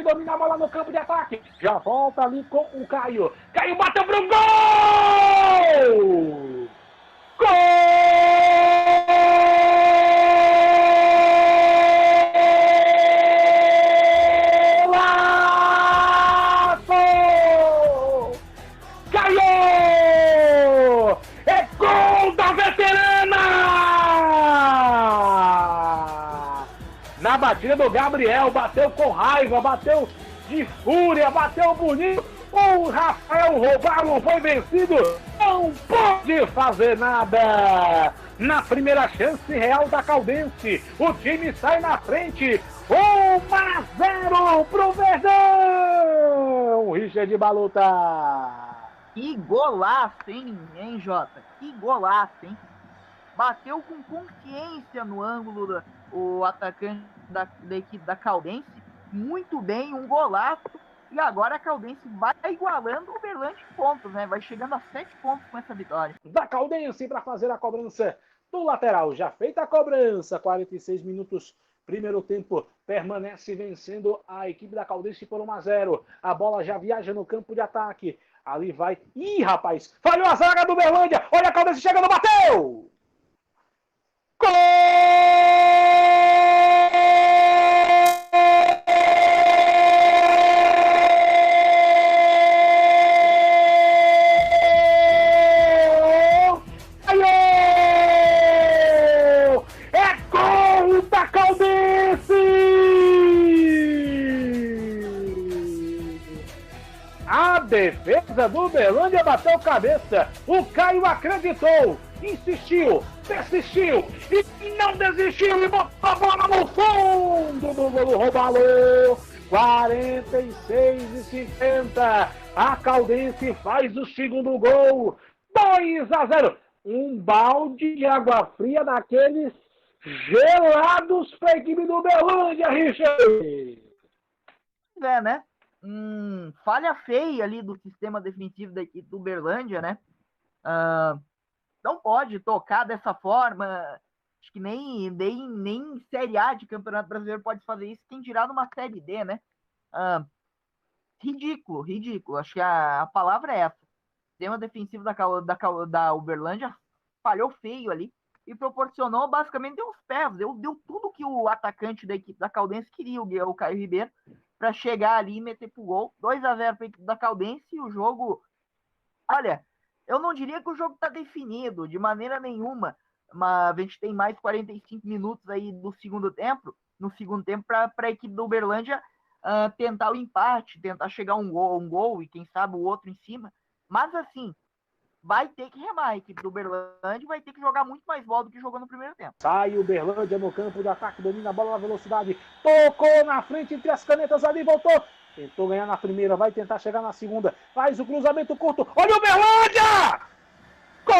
Domina a bola no campo de ataque. Já volta ali com o Caio. Caio bateu pro gol! Golaço! Caio! É gol da veterana! Na batida do Gabriel, bateu com raiva, bateu de fúria, bateu bonito. O Rafael Roubalo foi vencido, não pode fazer nada. Na primeira chance real da Caldense, o time sai na frente, 1-0 pro Verdão. Richard Baluta. Que golaço, hein, Jota? Que golaço, hein? Bateu com consciência no ângulo o atacante da equipe da Caldense. Muito bem, um golaço. E agora a Caldense vai igualando o Uberlândia em pontos, né? Vai chegando a 7 pontos com essa vitória. Da Caldense para fazer a cobrança do lateral. Já feita a cobrança, 46 minutos. Primeiro tempo, permanece vencendo a equipe da Caldense por 1-0. A bola já viaja no campo de ataque. Ali vai. Ih, rapaz! Falhou a zaga do Uberlândia! Olha a Caldense chegando, bateu! Gol! É gol da Caldense! A defesa do Uberlândia bateu cabeça. O Caio acreditou, insistiu, persistiu e não desistiu e botou a bola no fundo do gol. Roubalo. 46-50. A Caldense faz o segundo gol. 2-0. Um balde de água fria daqueles gelados para a equipe do Uberlândia, Richard. É, né? Falha feia ali do sistema defensivo da equipe do Uberlândia, né? Não pode tocar dessa forma. Acho que nem Série A de Campeonato Brasileiro pode fazer isso. Tem tirado uma Série D, né? Ridículo. Acho que a palavra é essa. O sistema defensivo da Uberlândia falhou feio ali e proporcionou, basicamente, deu os pés, deu tudo que o atacante da equipe da Caldense queria, o Caio Ribeiro, para chegar ali e meter pro gol. 2-0 para a equipe da Caldense e o jogo... Olha, eu não diria que o jogo está definido de maneira nenhuma, mas a gente tem mais 45 minutos aí no segundo tempo para a equipe do Uberlândia tentar o empate, tentar chegar um gol e quem sabe o outro em cima. Mas assim, vai ter que remar. A equipe do Uberlândia vai ter que jogar muito mais bola do que jogou no primeiro tempo. Sai o Uberlândia no campo de ataque, domina a bola na velocidade, tocou na frente entre as canetas ali, voltou. Tentou ganhar na primeira, vai tentar chegar na segunda. Faz o cruzamento curto. Olha o Uberlândia! Gol!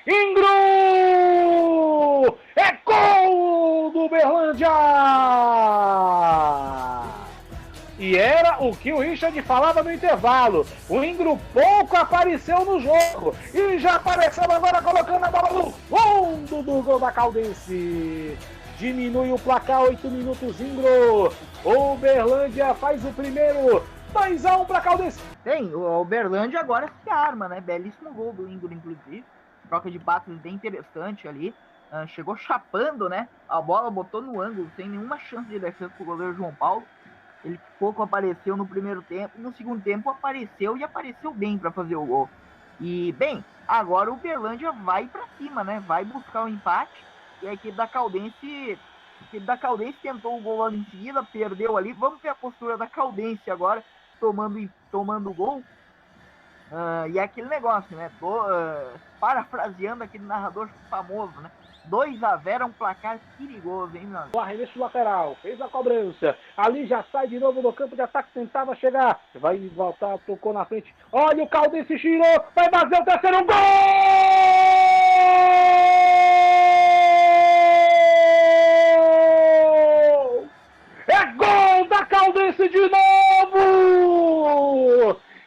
Ingro! É gol do Uberlândia! E era o que o Richard falava no intervalo. O Ingro pouco apareceu no jogo. E já apareceu agora colocando a bola no fundo do gol da Caldense. Diminui o placar, 8 minutos, Ingro. O Uberlândia faz o primeiro. 2-1 para a Caldense. Tem, o Uberlândia agora se arma, né? Belíssimo gol do Ingro, inclusive. Troca de passes bem interessante ali. Chegou chapando, né? A bola botou no ângulo, sem nenhuma chance de defesa pro goleiro João Paulo. Ele pouco apareceu no primeiro tempo, no segundo tempo apareceu e apareceu bem para fazer o gol. E, bem, agora o Uberlândia vai para cima, né? Vai buscar o empate. E a equipe da Caldense tentou o gol logo em seguida, perdeu ali. Vamos ver a postura da Caldense agora, tomando o gol. E é aquele negócio, né? Parafraseando aquele narrador famoso, né? 2-0 é um placar perigoso, hein, meu amigo? O arremesso lateral, fez a cobrança. Ali já sai de novo no campo de ataque, tentava chegar. Vai voltar, tocou na frente. Olha o Caldense, girou, vai fazer o terceiro gol! É gol da Caldense de novo!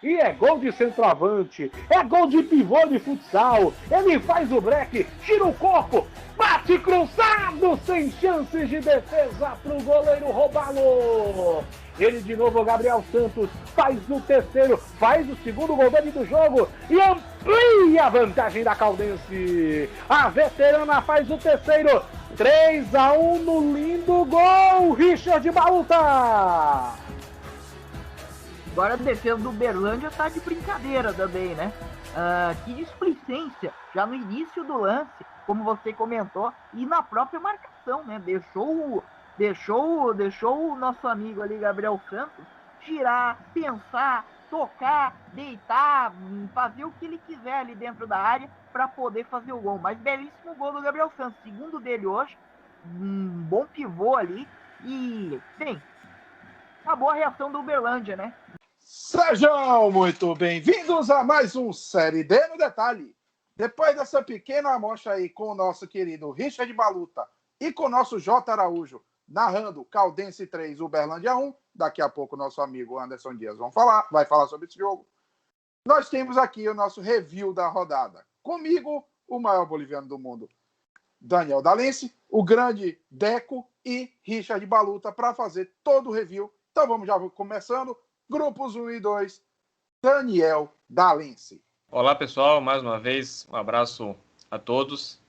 E é gol de centroavante, é gol de pivô de futsal. Ele faz o break, tira o corpo, bate cruzado, sem chances de defesa para o goleiro roubá-lo. Ele de novo, Gabriel Santos, faz o terceiro, faz o segundo gol dele do jogo e amplia a vantagem da Caldense. A veterana faz o terceiro, 3-1 no lindo gol, Richard Baluta. Agora a defesa do Uberlândia tá de brincadeira também, né? Que displicência, já no início do lance, como você comentou, e na própria marcação, né? Deixou o nosso amigo ali, Gabriel Santos, girar, pensar, tocar, deitar, fazer o que ele quiser ali dentro da área para poder fazer o gol. Mas belíssimo gol do Gabriel Santos, segundo dele hoje, um bom pivô ali e, bem, uma boa reação do Uberlândia, né? Sejam muito bem-vindos a mais um Série D no Detalhe. Depois dessa pequena amostra aí com o nosso querido Richard Baluta e com o nosso J. Araújo narrando Caldense 3, Uberlândia 1, daqui a pouco o nosso amigo Anderson Dias vai falar sobre esse jogo. Nós temos aqui o nosso review da rodada. Comigo, o maior boliviano do mundo, Daniel Dalense, o grande Deco e Richard Baluta para fazer todo o review. Então vamos já começando. Grupos 1 e 2, Daniel Dalense. Olá pessoal, mais uma vez um abraço a todos.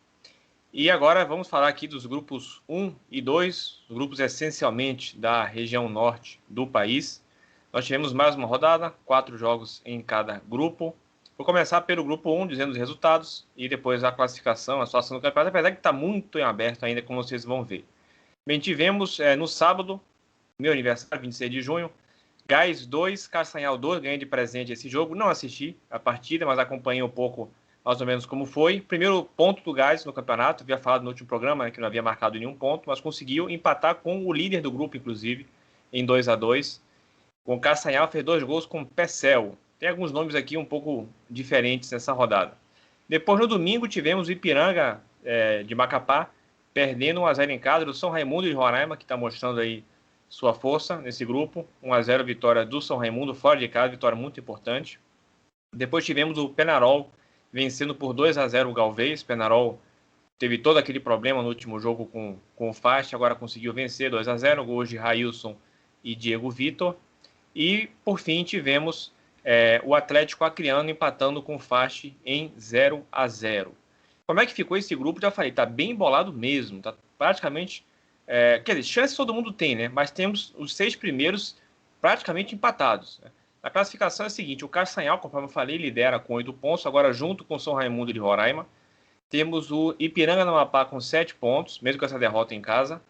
E agora vamos falar aqui dos grupos 1 e 2, os grupos essencialmente da região norte do país. Nós tivemos mais uma rodada, 4 jogos em cada grupo. Vou começar pelo grupo 1, dizendo os resultados, e depois a classificação, a situação do campeonato, apesar que está muito em aberto ainda, como vocês vão ver. Bem, tivemos no sábado, meu aniversário, 26 de junho, Gás 2, Castanhal 2, ganhei de presente esse jogo. Não assisti a partida, mas acompanhei um pouco, mais ou menos, como foi. Primeiro ponto do Gás no campeonato. Havia falado no último programa, né, que não havia marcado nenhum ponto, mas conseguiu empatar com o líder do grupo, inclusive, em 2-2. O Castanhal fez 2 gols com Pecel. Tem alguns nomes aqui um pouco diferentes nessa rodada. Depois, no domingo, tivemos o Ipiranga de Macapá, perdendo 1-0 em casa do São Raimundo de Roraima, que está mostrando aí sua força nesse grupo. 1-0 vitória do São Raimundo, fora de casa, vitória muito importante. Depois tivemos o Penarol vencendo por 2-0 o Galvez. Penarol teve todo aquele problema no último jogo com o Fast, agora conseguiu vencer 2-0, gols de Railson e Diego Vitor. E, por fim, tivemos o Atlético Acreano empatando com o Fast em 0-0. Como é que ficou esse grupo? Já falei, tá bem embolado mesmo, tá praticamente... quer dizer, chance todo mundo tem, né? Mas temos os 6 primeiros praticamente empatados. A classificação é a seguinte: o Castanhal, conforme eu falei, lidera com 8 pontos, agora junto com o São Raimundo de Roraima. Temos o Ipiranga do Amapá com 7 pontos, mesmo com essa derrota em casa.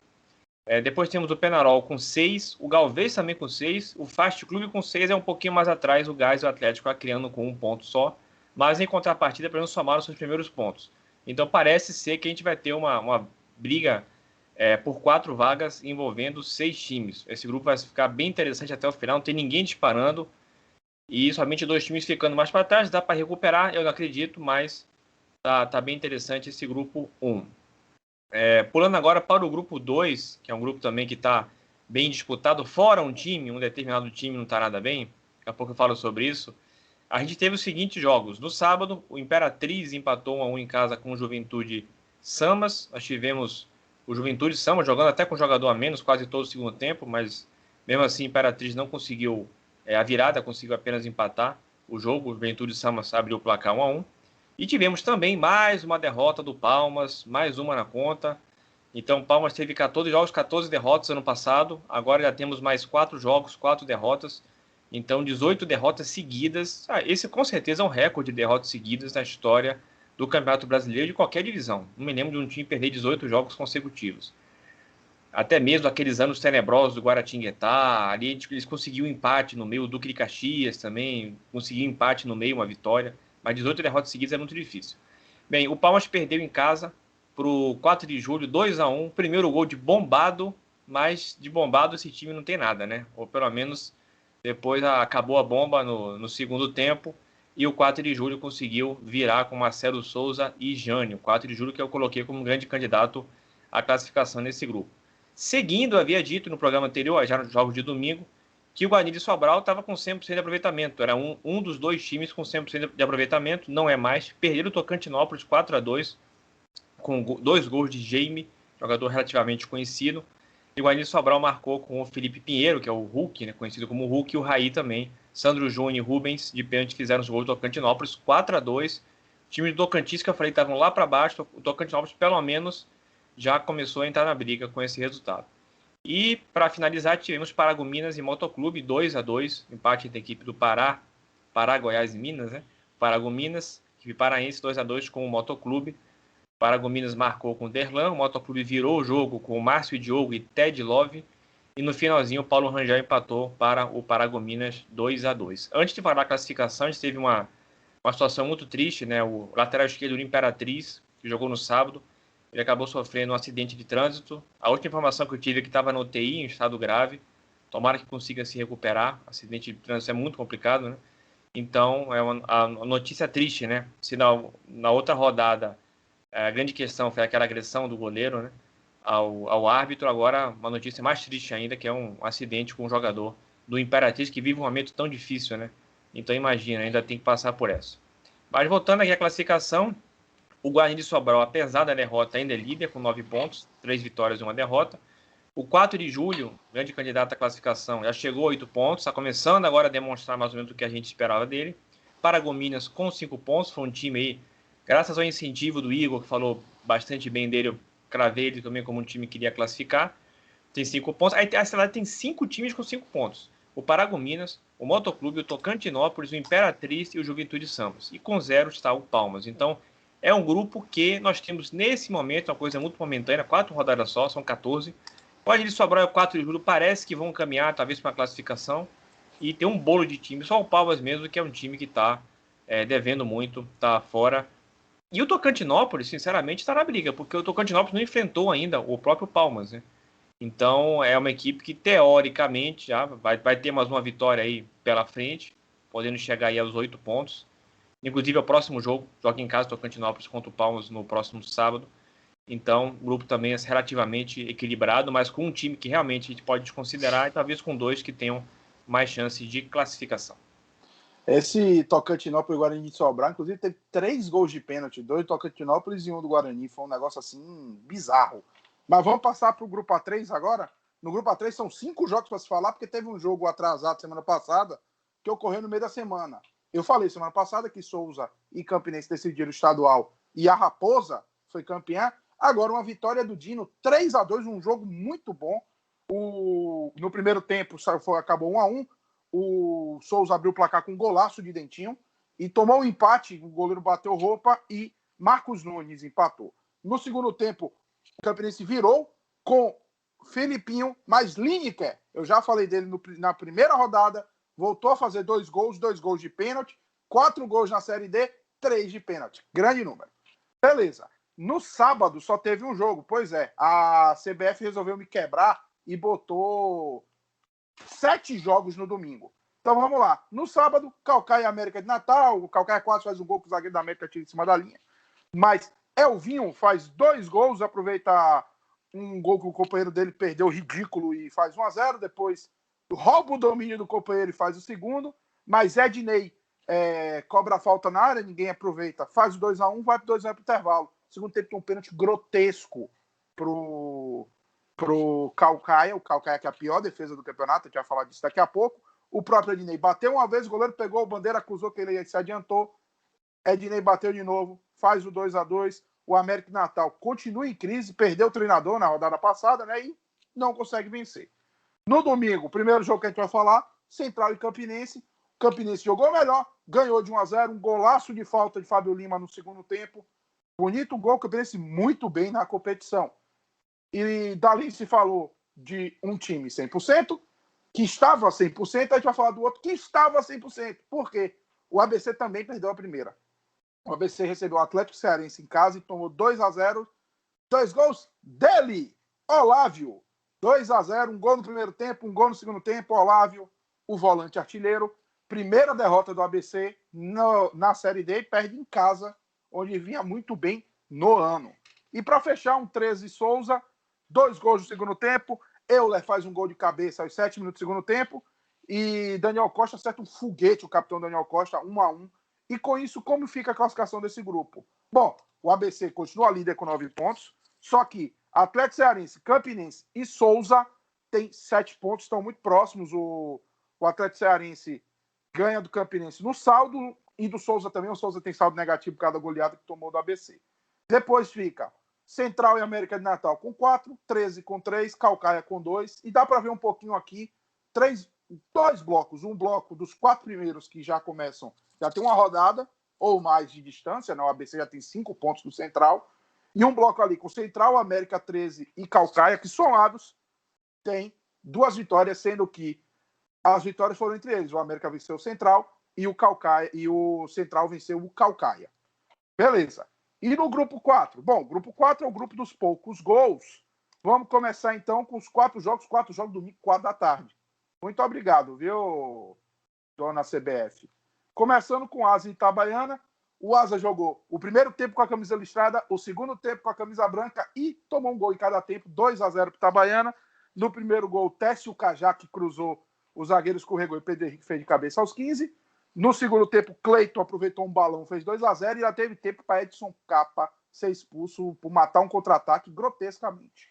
Depois temos o Penarol com 6, o Galvez também com 6, o Fast Clube com 6, é um pouquinho mais atrás, o Gás e o Atlético Acreano com 1 ponto só, mas em contrapartida, pelo menos somaram seus primeiros pontos. Então parece ser que a gente vai ter uma briga por 4 vagas envolvendo 6 times. Esse grupo vai ficar bem interessante até o final, não tem ninguém disparando e somente 2 times ficando mais para trás. Dá para recuperar, eu não acredito, mas tá bem interessante esse grupo 1. Pulando agora para o grupo 2, que é um grupo também que está bem disputado, fora um determinado time não está nada bem, daqui a pouco eu falo sobre isso. A gente teve os seguintes jogos. No sábado, o Imperatriz empatou 1-1 em casa com o Juventude Samas. Nós tivemos o Juventude Samas jogando até com jogador a menos, quase todo o segundo tempo, mas mesmo assim a Imperatriz não conseguiu a virada, conseguiu apenas empatar o jogo. O Juventude Samas abriu o placar 1-1. E tivemos também mais uma derrota do Palmas, mais uma na conta. Então o Palmas teve 14 jogos, 14 derrotas ano passado. Agora já temos mais 4 jogos, 4 derrotas. Então 18 derrotas seguidas. Esse com certeza é um recorde de derrotas seguidas na história do Campeonato Brasileiro de qualquer divisão. Não me lembro de um time perder 18 jogos consecutivos. Até mesmo aqueles anos tenebrosos do Guaratinguetá, ali eles conseguiram empate no meio, o Duque de Caxias também conseguiu empate no meio, uma vitória. Mas 18 derrotas seguidas é muito difícil. Bem, o Palmas perdeu em casa para o 4 de julho, 2-1. Primeiro gol de bombado, mas de bombado esse time não tem nada, né? Ou pelo menos depois acabou a bomba no segundo tempo e o 4 de julho conseguiu virar com Marcelo Souza e Jânio. O 4 de julho que eu coloquei como grande candidato à classificação nesse grupo. Seguindo, havia dito no programa anterior, já nos jogos de domingo, que o Guarani de Sobral estava com 100% de aproveitamento. Era um dos dois times com 100% de aproveitamento, não é mais. Perderam o Tocantinópolis 4-2, com 2 gols de Jaime, jogador relativamente conhecido. E o Guarani de Sobral marcou com o Felipe Pinheiro, que é o Hulk, né, conhecido como Hulk, e o Raí também. Sandro Júnior e Rubens, de pênalti, fizeram os gols do Tocantinópolis, 4-2. O time do Tocantins, que eu falei, estavam lá para baixo. O Tocantinópolis, pelo menos, já começou a entrar na briga com esse resultado. E, para finalizar, tivemos Paragominas e Motoclube, 2-2, empate entre a equipe do Pará, Goiás e Minas, né? Paragominas, equipe paraense, 2-2 com o Motoclube. Paragominas marcou com o Derlan, o Motoclube virou o jogo com o Márcio Diogo e Ted Love, e no finalzinho o Paulo Rangel empatou para o Paragominas 2-2. Antes de falar da classificação, a gente teve uma situação muito triste, né? O lateral esquerdo do Imperatriz, que jogou no sábado, ele acabou sofrendo um acidente de trânsito. A última informação que eu tive é que estava no UTI, em estado grave. Tomara que consiga se recuperar. Acidente de trânsito é muito complicado, né? Então, é uma notícia triste, né? Se na outra rodada a grande questão foi aquela agressão do goleiro, né, ao árbitro, agora uma notícia mais triste ainda, que é um acidente com um jogador do Imperatriz, que vive um momento tão difícil, né? Então, imagina, ainda tem que passar por essa. Mas voltando aqui à classificação, o Guarani de Sobral, apesar da derrota, ainda é líder com 9 pontos, 3 vitórias e 1 derrota. O 4 de julho, grande candidato à classificação, já chegou a 8 pontos, está começando agora a demonstrar mais ou menos o que a gente esperava dele. Paragominas com 5 pontos, foi um time aí, graças ao incentivo do Igor, que falou bastante bem dele, eu cravei ele também como um time que queria classificar. Tem 5 pontos. Aí a cidade tem 5 times com 5 pontos. O Paragominas, o Motoclube, o Tocantinópolis, o Imperatriz e o Juventude Sambas. E com 0 está o Palmas. Então, é um grupo que nós temos nesse momento, uma coisa muito momentânea, 4 rodadas só, são 14. Pode de Sobral e o 4 de julho, parece que vão caminhar, talvez, para a classificação. E tem um bolo de time, só o Palmas mesmo, que é um time que está devendo muito, está fora. E o Tocantinópolis, sinceramente, está na briga, porque o Tocantinópolis não enfrentou ainda o próprio Palmas, né? Então, é uma equipe que, teoricamente, já vai ter mais uma vitória aí pela frente, podendo chegar aí aos 8 pontos. Inclusive, é o próximo jogo, joga em casa, Tocantinópolis contra o Palmas no próximo sábado. Então, o grupo também é relativamente equilibrado, mas com um time que realmente a gente pode desconsiderar, e talvez com 2 que tenham mais chances de classificação. Esse Tocantinópolis e Guarani de Sobral, inclusive, teve 3 gols de pênalti, 2 do Tocantinópolis e 1 do Guarani. Foi um negócio assim bizarro. Mas vamos passar para o grupo A3 agora. No grupo A3 são 5 jogos para se falar, porque teve um jogo atrasado semana passada que ocorreu no meio da semana. Eu falei semana passada que Souza e Campinense decidiram o estadual e a Raposa foi campeã. Agora uma vitória do Dino, 3-2, um jogo muito bom. No primeiro tempo acabou 1-1. O Souza abriu o placar com um golaço de Dentinho e tomou um empate. O goleiro bateu roupa e Marcos Nunes empatou. No segundo tempo, o Campinense virou com Felipinho, mais Lineker. Eu já falei dele na primeira rodada. Voltou a fazer 2 gols de pênalti, 4 gols na Série D, 3 de pênalti. Grande número. Beleza. No sábado só teve um jogo. Pois é, a CBF resolveu me quebrar e botou 7 jogos no domingo. Então vamos lá. No sábado, Caucaia e América de Natal. O Caucaia quase faz um gol que o zagueiro da América tira em cima da linha. Mas Elvinho faz 2 gols, aproveita um gol que o companheiro dele perdeu ridículo e faz 1-0. Depois rouba o domínio do companheiro e faz o segundo. Mas Ednei cobra a falta na área, ninguém aproveita. Faz o 2-1, vai pro 2-1 pro intervalo. Segundo tempo tem um pênalti grotesco pro Caucaia. O Caucaia que é a pior defesa do campeonato, a gente vai falar disso daqui a pouco. O próprio Ednei bateu uma vez, o goleiro pegou o bandeira, acusou que ele se adiantou. Ednei bateu de novo, faz o 2-2. O América de Natal continua em crise, perdeu o treinador na rodada passada, né? E não consegue vencer. No domingo, o primeiro jogo que a gente vai falar, Central e Campinense. O Campinense jogou melhor, ganhou de 1-0, um golaço de falta de Fábio Lima no segundo tempo. Bonito gol, o Campinense muito bem na competição. E dali se falou de um time 100%, que estava 100%, a gente vai falar do outro que estava 100%. Por quê? O ABC também perdeu a primeira. O ABC recebeu o Atlético Cearense em casa e tomou 2-0 2 gols dele, Olávio. 2-0, um gol no primeiro tempo, um gol no segundo tempo. Olávio, o volante artilheiro. Primeira derrota do ABC na Série D, perde em casa, onde vinha muito bem no ano. E para fechar, um 13 Souza, 2 gols no segundo tempo. Euler faz um gol de cabeça aos 7 minutos do segundo tempo. E Daniel Costa acerta um foguete, o capitão Daniel Costa, 1-1. E com isso, como fica a classificação desse grupo? Bom, o ABC continua líder com 9 pontos, só que Atlético Cearense, Campinense e Souza têm 7 pontos, estão muito próximos. O Atlético Cearense ganha do Campinense no saldo e do Souza também. O Souza tem saldo negativo por causa da goleada que tomou do ABC. Depois fica Central e América de Natal com 4, 13 com 3, Caucaia com 2. E dá para ver um pouquinho aqui, 2 blocos. Um bloco dos 4 primeiros que já começam, já tem uma rodada ou mais de distância, né? O ABC já tem 5 pontos do Central. E um bloco ali com Central, América 13 e Caucaia, que somados tem 2 vitórias, sendo que as vitórias foram entre eles. O América venceu o Central e o Caucaia, e o Central venceu o Caucaia. Beleza. E no grupo 4? Bom, o grupo 4 é o grupo dos poucos gols. Vamos começar então com os 4 jogos domingo, 4 da tarde. Muito obrigado, viu, dona CBF? Começando com Asa e Itabaiana. O Asa jogou o primeiro tempo com a camisa listrada, o segundo tempo com a camisa branca e tomou um gol em cada tempo, 2-0 para o Itabaiana. No primeiro gol, Técio Cajá, que cruzou, o zagueiro escorregou e Pedro Henrique fez de cabeça aos 15. No segundo tempo, Cleiton aproveitou um balão, fez 2-0 e já teve tempo para Edson Capa ser expulso por matar um contra-ataque grotescamente.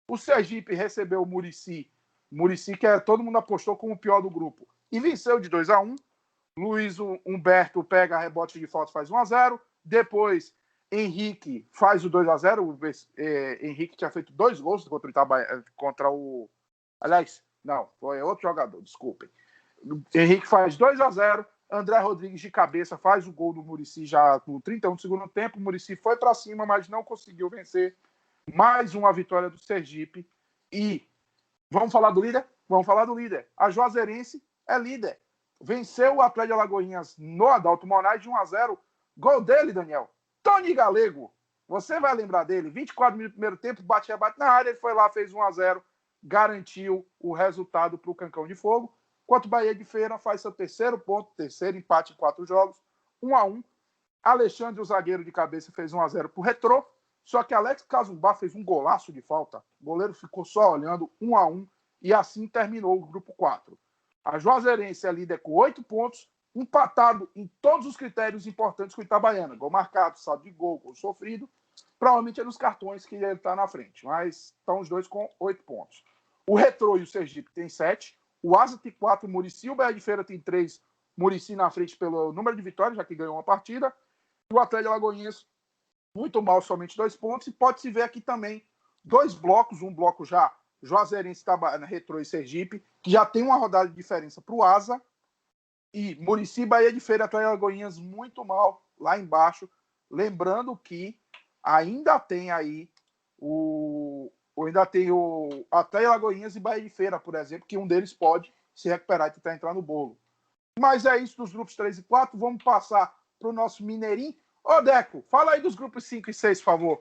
O Sergipe recebeu o Muricy, que todo mundo apostou como o pior do grupo, e venceu de 2-1. Luiz Humberto pega a rebote de falta, faz 1-0. Depois, Henrique faz o 2-0. Henrique tinha feito 2 gols contra o... Aliás, não, foi outro jogador, desculpem. Henrique faz 2-0. André Rodrigues de cabeça faz o gol do Muricy já no 31 do segundo tempo. O Muricy foi para cima, mas não conseguiu vencer. Mais uma vitória do Sergipe. E vamos falar do líder? Vamos falar do líder. A Juazeirense é líder. Venceu o Atlético de Alagoinhas no Adalto Moraes de 1-0. Gol dele, Daniel. Tony Galego. Você vai lembrar dele. 24 minutos do primeiro tempo, bate-rebate na área. Ele foi lá, fez 1-0. Garantiu o resultado para o Cancão de Fogo. Enquanto o Bahia de Feira faz seu terceiro ponto, terceiro empate em 4 jogos. 1-1. Alexandre, o zagueiro de cabeça, fez 1-0 para o Retrô. Só que Alex Cazumbá fez um golaço de falta. O goleiro ficou só olhando, 1-1. E assim terminou o grupo 4. A Juazeirense é líder com 8 pontos, empatado em todos os critérios importantes com o Itabaiana. Gol marcado, saldo de gol, gol sofrido. Provavelmente é nos cartões que ele está na frente, mas estão os dois com 8 pontos. O Retrô e o Sergipe tem 7. O Asa tem 4, o Muricy, o Bahia de Feira tem 3. Muricy na frente pelo número de vitórias, já que ganhou uma partida. E o Atlético de Alagoinhas, muito mal, somente 2 pontos. E pode-se ver aqui também 2 blocos, um bloco já Juazeirense, Retrô e Sergipe, que já tem uma rodada de diferença para o Asa, e Muricy, Bahia de Feira, Atlético de Alagoinhas muito mal lá embaixo. Lembrando que ainda tem aí o Atlético de Alagoinhas e Bahia de Feira, por exemplo, que um deles pode se recuperar e tentar entrar no bolo. Mas é isso dos grupos 3 e 4. Vamos passar para o nosso Mineirinho. Ô, Deco, fala aí dos grupos 5 e 6, por favor.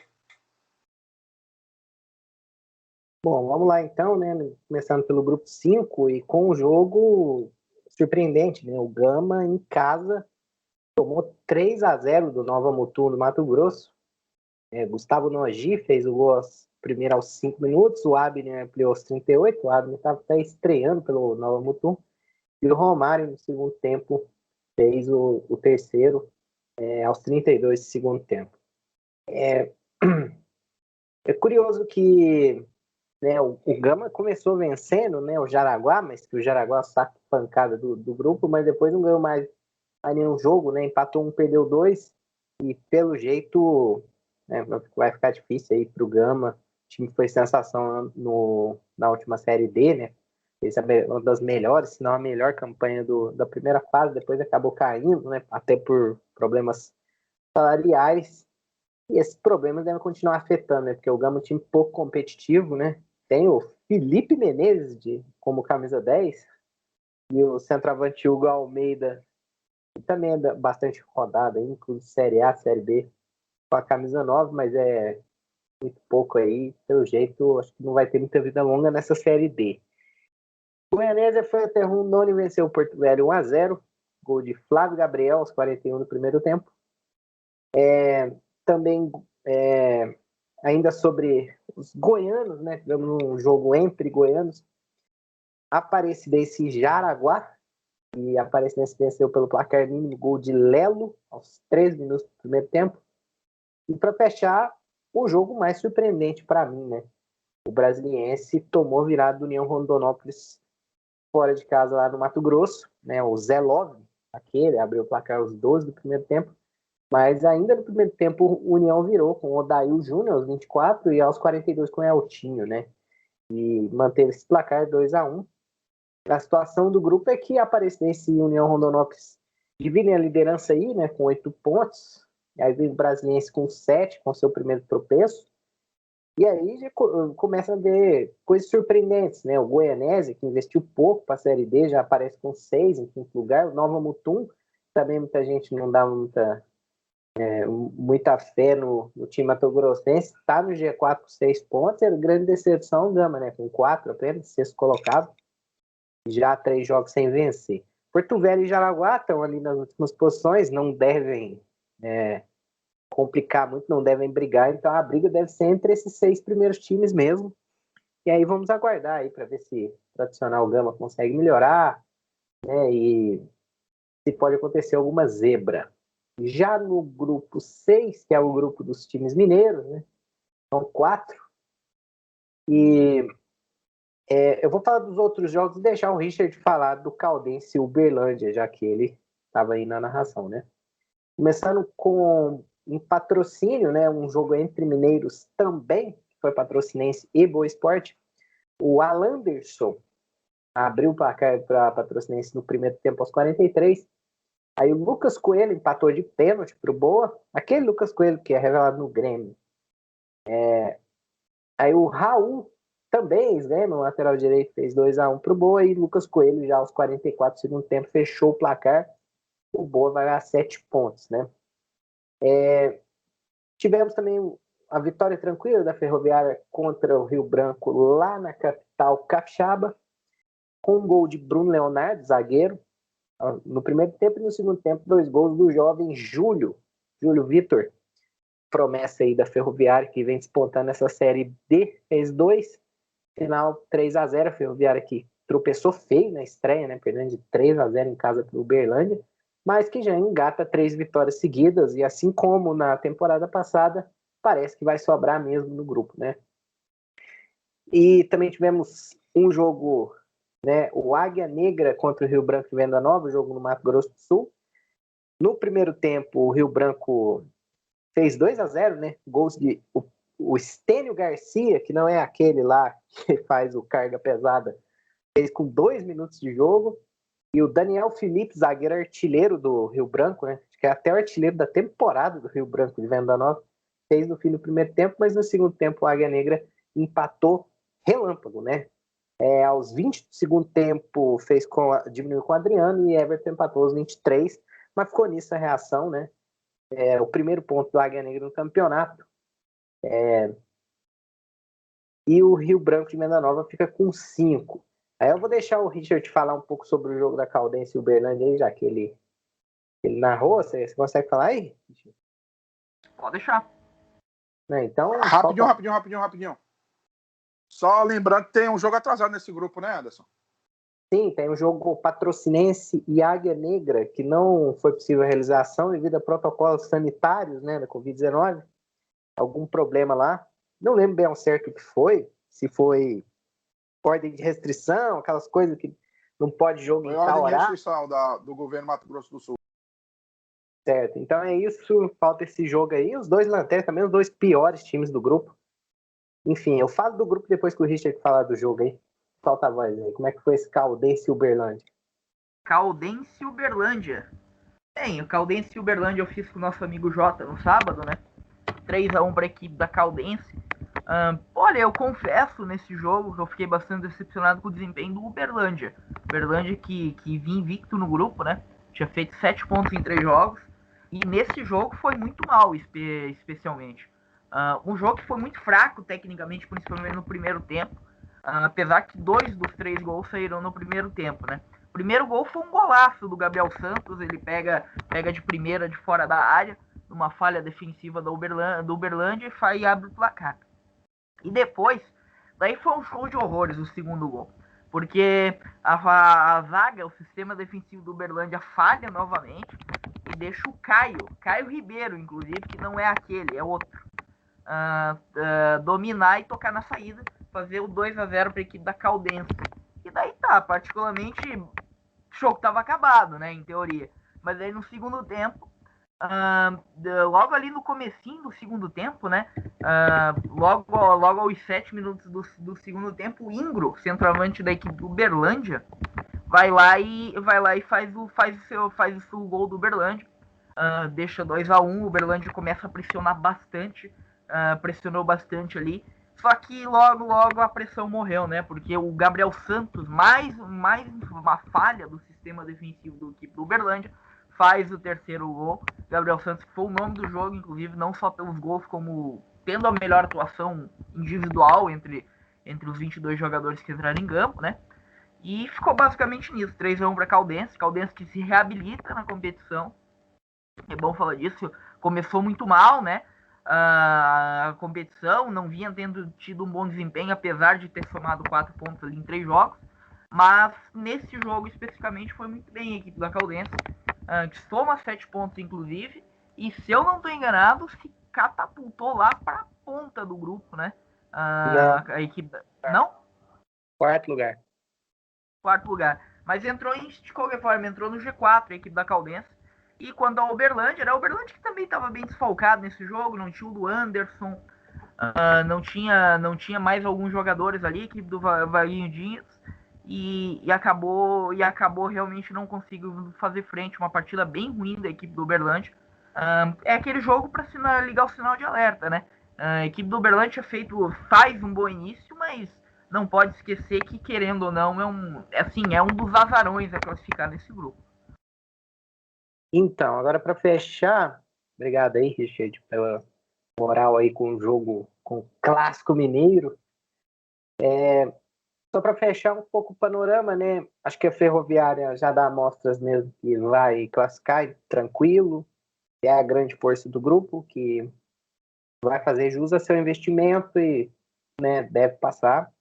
Bom, vamos lá então, né? Começando pelo grupo 5 e com um jogo surpreendente, né? O Gama em casa tomou 3-0 do Nova Mutum do Mato Grosso. Gustavo Nogi fez o gol primeiro aos 5 minutos, o Abner ampliou aos 38, o Abner estava estreando pelo Nova Mutum, e o Romário no segundo tempo fez o terceiro aos 32 do segundo tempo. É curioso que, né, o Gama começou vencendo, né, o Jaraguá, mas que o Jaraguá saca pancada do grupo, mas depois não ganhou mais nenhum jogo, né, empatou 1, perdeu 2, e pelo jeito, né, vai ficar difícil aí pro Gama. O time foi sensação na última Série D, né, essa é uma das melhores, se não a melhor campanha da primeira fase, depois acabou caindo, né, até por problemas salariais. E esses problemas devem continuar afetando, né? Porque o Gama é um time pouco competitivo, né? Tem o Felipe Menezes como camisa 10 e o centroavante Hugo Almeida, que também é bastante rodado, inclusive Série A, Série B, com a camisa 9, mas muito pouco aí. Pelo jeito, acho que não vai ter muita vida longa nessa Série D. O Goianésia foi até Rondônia e venceu o Porto Velho 1-0. Gol de Flávio Gabriel aos 41 do primeiro tempo. Também, ainda sobre os goianos, né? Tivemos um jogo entre goianos. Aparecidense e Jaraguá. E a Aparecidense venceu pelo placar mínimo, gol de Lelo aos 3 minutos do primeiro tempo. E para fechar, o jogo mais surpreendente para mim, né? O Brasiliense tomou virada do União Rondonópolis fora de casa lá no Mato Grosso, né? O Zé Love, aquele, abriu o placar aos 12 do primeiro tempo. Mas ainda no primeiro tempo, o União virou com o Odail Júnior aos 24 e aos 42 com o Eltinho, né? E manteve esse placar 2-1. A situação do grupo é que a Aparecidense e União Rondonópolis dividem a liderança aí, né, com 8 pontos. E aí vem o Brasiliense com 7, com seu primeiro tropeço. E aí já começa a ver coisas surpreendentes, né? O Goianésia, que investiu pouco para a Série D, já aparece com 6 em quinto lugar. O Nova Mutum, também muita gente não dá muita fé no time matogrossense. Está no G4 com 6 pontos. É grande decepção, Gama, né? Com 4 apenas, sexto colocado. Já 3 jogos sem vencer. Porto Velho e Jaraguá estão ali nas últimas posições, não devem complicar muito, não devem brigar, então a briga deve ser entre esses 6 primeiros times mesmo. E aí vamos aguardar aí para ver se o tradicional Gama consegue melhorar, né, e se pode acontecer alguma zebra. Já no grupo 6, que é o grupo dos times mineiros, né, são 4, e eu vou falar dos outros jogos e deixar o Richard falar do Caldense e Uberlândia, já que ele estava aí na narração, né? Começando com em Patrocínio, né? Um jogo entre mineiros também, que foi Patrocinense e Boa Esporte. O Alanderson abriu o placar para Patrocinense no primeiro tempo aos 43. Aí o Lucas Coelho empatou de pênalti para o Boa. Aquele Lucas Coelho que é revelado no Grêmio. Aí o Raul também, né, no lateral direito, fez 2-1 para o Boa, e Lucas Coelho, já aos 44 do segundo tempo, fechou o placar. O Boa vai a 7 pontos, né? Tivemos também a vitória tranquila da Ferroviária contra o Rio Branco, lá na capital capixaba, com um gol de Bruno Leonardo, zagueiro, no primeiro tempo, e no segundo tempo, 2 gols do jovem Júlio Vitor, promessa aí da Ferroviária, que vem despontando essa Série D, fez 2. Final 3-0, a Ferroviária que tropeçou feio na estreia, né? Perdendo de 3-0 em casa para o Uberlândia, mas que já engata 3 vitórias seguidas, e assim como na temporada passada, parece que vai sobrar mesmo no grupo, né? E também tivemos um jogo, né? O Águia Negra contra o Rio Branco e Venda Nova, jogo no Mato Grosso do Sul. No primeiro tempo, o Rio Branco fez 2-0, né? Gols de o Estênio Garcia, que não é aquele lá que faz o carga pesada, fez com 2 minutos de jogo. E o Daniel Felipe, zagueiro artilheiro do Rio Branco, né, que é até o artilheiro da temporada do Rio Branco de Venda Nova, fez no fim do primeiro tempo, mas no segundo tempo o Águia Negra empatou relâmpago, né? Aos 20 do segundo tempo diminuiu com o Adriano, e Everton empatou aos 23, mas ficou nisso a reação, né? O primeiro ponto do Águia Negra no campeonato. E o Rio Branco de Venda Nova fica com 5. Aí eu vou deixar o Richard falar um pouco sobre o jogo da Caldense e Uberlândia aí, já que ele narrou. Você consegue falar aí? Pode deixar. Então, Rapidinho. Só lembrando que tem um jogo atrasado nesse grupo, né, Anderson? Sim, tem um jogo Patrocinense e Águia Negra, que não foi possível a realização devido a protocolos sanitários, né, da Covid-19. Algum problema lá. Não lembro bem ao certo o que foi, se foi ordem de restrição, aquelas coisas que não pode jogo em tal horário. Ordem de restrição do governo Mato Grosso do Sul. Certo, então é isso, falta esse jogo aí. Os 2 lanternas também, os 2 piores times do grupo. Enfim, eu falo do grupo depois que o Richard falar do jogo aí. Solta a voz aí, como é que foi esse Caldense e Uberlândia? Caldense e Uberlândia. Bem, o Caldense e Uberlândia eu fiz com o nosso amigo Jota no sábado, né? 3-1 para a equipe da Caldense. Olha, eu confesso nesse jogo que eu fiquei bastante decepcionado com o desempenho do Uberlândia. Uberlândia que vinha invicto no grupo, né? Tinha feito 7 pontos em 3 jogos. E nesse jogo foi muito mal, especialmente. Um jogo que foi muito fraco tecnicamente, principalmente no primeiro tempo, apesar que 2 dos 3 gols saíram no primeiro tempo, né? O primeiro gol foi um golaço do Gabriel Santos, ele pega de primeira de fora da área, numa falha defensiva do Uberlândia e abre o placar. E depois, daí foi um show de horrores o segundo gol, porque a zaga, o sistema defensivo do Uberlândia falha novamente e deixa o Caio Ribeiro, inclusive, que não é aquele, é outro, dominar e tocar na saída, fazer o 2-0 para a equipe da Caldense. E daí particularmente, o jogo estava acabado, né, em teoria. Mas aí no segundo tempo, logo ali no comecinho do segundo tempo, né, logo aos 7 minutos do segundo tempo, o Ingro, centroavante da equipe do Uberlândia, vai lá e faz o gol do Uberlândia, deixa 2-1, o Uberlândia começa a pressionar bastante, pressionou bastante ali, só que logo a pressão morreu, né, porque o Gabriel Santos, mais uma falha do sistema defensivo da equipe do Uberlândia, faz o terceiro gol. Gabriel Santos, que foi o nome do jogo, inclusive, não só pelos gols, como tendo a melhor atuação individual entre os 22 jogadores que entraram em campo, né? E ficou basicamente nisso, 3-1 para Caldense que se reabilita na competição. É bom falar disso, começou muito mal, né? A competição, não vinha tendo tido um bom desempenho, apesar de ter somado 4 pontos ali em 3 jogos. Mas nesse jogo especificamente foi muito bem a equipe da Caldense, que soma 7 pontos inclusive, e se eu não estou enganado, se catapultou lá para a ponta do grupo, né? A equipe não? Quarto lugar. Mas de qualquer forma, entrou no G4 a equipe da Caldense. E quando a Uberlândia, né? A Uberlândia que também estava bem desfalcado nesse jogo, não tinha o do Anderson, não tinha mais alguns jogadores ali, a equipe do Vaguinho Dias, e acabou realmente não conseguindo fazer frente, uma partida bem ruim da equipe do Uberlândia. É aquele jogo para ligar o sinal de alerta, né? A equipe do Uberlândia faz um bom início, mas não pode esquecer que, querendo ou não, é um dos azarões a classificar nesse grupo. Então, agora para fechar, obrigado aí, Richard, pela moral aí com o jogo, com o clássico mineiro. Só para fechar um pouco o panorama, né? Acho que a Ferroviária já dá amostras mesmo que vai classificar tranquilo. É a grande força do grupo, que vai fazer jus a seu investimento e, né, deve passar.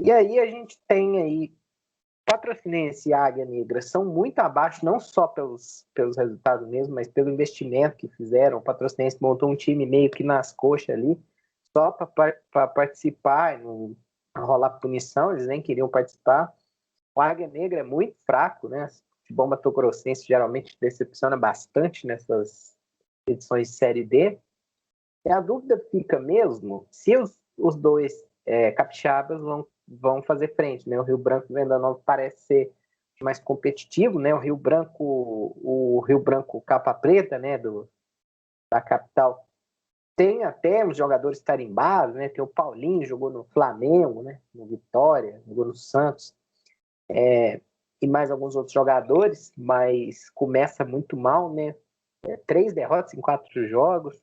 E aí a gente tem aí Patrocinense e Águia Negra são muito abaixo, não só pelos resultados mesmo, mas pelo investimento que fizeram. O Patrocinense montou um time meio que nas coxas ali, só para participar, não rolar punição, eles nem queriam participar. O Águia Negra é muito fraco, né? O futebol matogrossense geralmente decepciona bastante nessas edições de Série D. E a dúvida fica mesmo se os dois capixabas vão fazer frente, né? O Rio Branco e Venda Nova parece ser mais competitivo, né? O Rio Branco capa preta, né? Da capital, tem até os jogadores tarimbados, né? Tem o Paulinho, jogou no Flamengo, né? No Vitória, jogou no Santos, e mais alguns outros jogadores, mas começa muito mal, né? 3 derrotas em 4 jogos,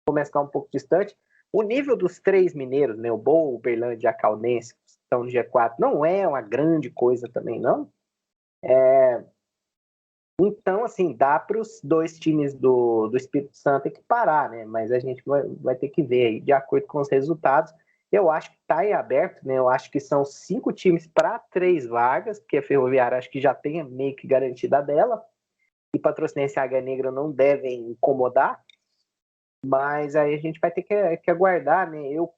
começa a ficar um pouco distante. O nível dos 3 mineiros, né, o Boa, o Uberlândia e a Caldense, que estão no G4, não é uma grande coisa também, não. Então, assim, dá para os 2 times do Espírito Santo equiparar, né? Mas a gente vai ter que ver aí, de acordo com os resultados. Eu acho que está em aberto, né? Eu acho que são 5 times para 3 vagas, porque a Ferroviária acho que já tem meio que garantida dela, e Patrocinense e Águia Negra não devem incomodar. Mas aí a gente vai ter que aguardar, né? Eu,